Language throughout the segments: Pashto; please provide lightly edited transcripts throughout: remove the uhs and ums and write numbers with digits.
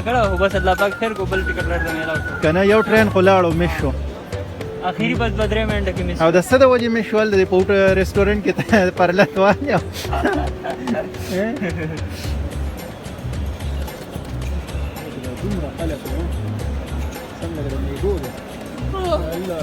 کړو بس الله پاک خیر کو بل ټیکټ راځم یلا کنه یو ټرین خلاړو مې شو اخیری بس 2 منټه کې مس او د څه د وجې مې شول د پوټ ریسټورانټ کې پر لټوانیو دومره خلک وو څنګه درنه ګورو الله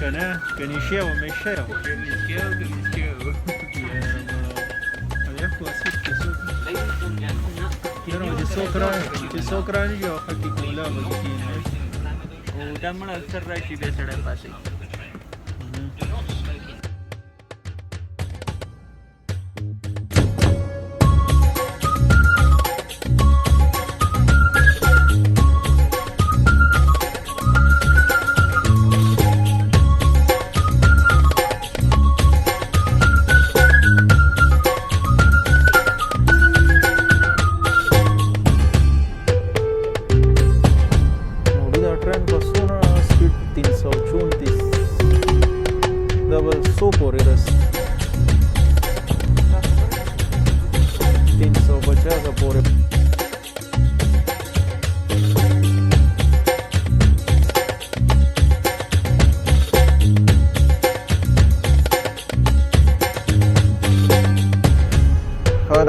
کنه کنیشه و میشه سوکرانی جو حقیقت لا ممکن ہے او دمن اکثر راشي به سړی پاسي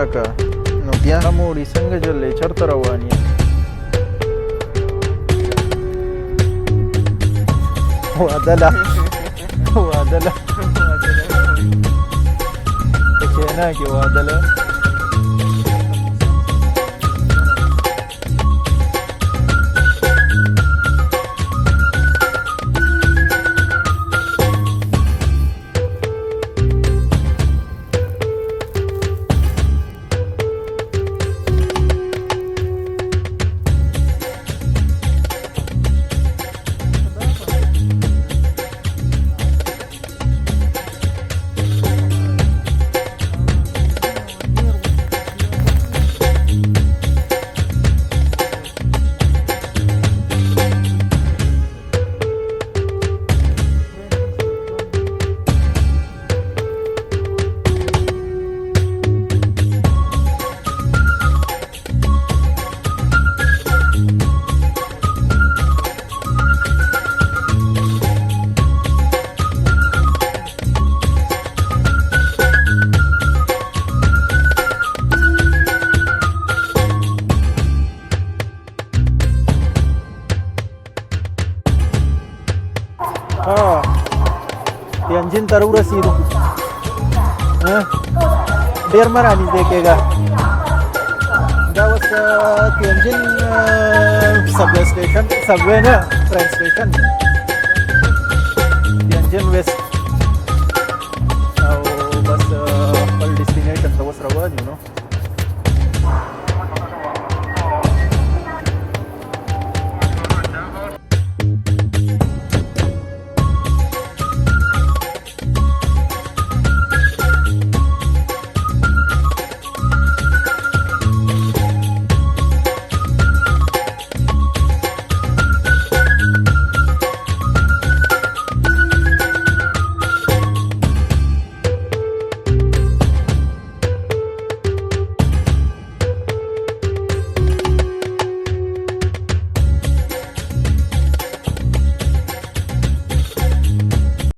لکه نو بیا موړي څنګه جلې چرته روان یې وعدله کچېنا کې وعدله तियांजिन ته ورسېدو ډېر مه رانږدې کېږه دا اوس تیانجین سبوے سټیشن سبوے نه ټرین سټیشن تیانجین ویسټ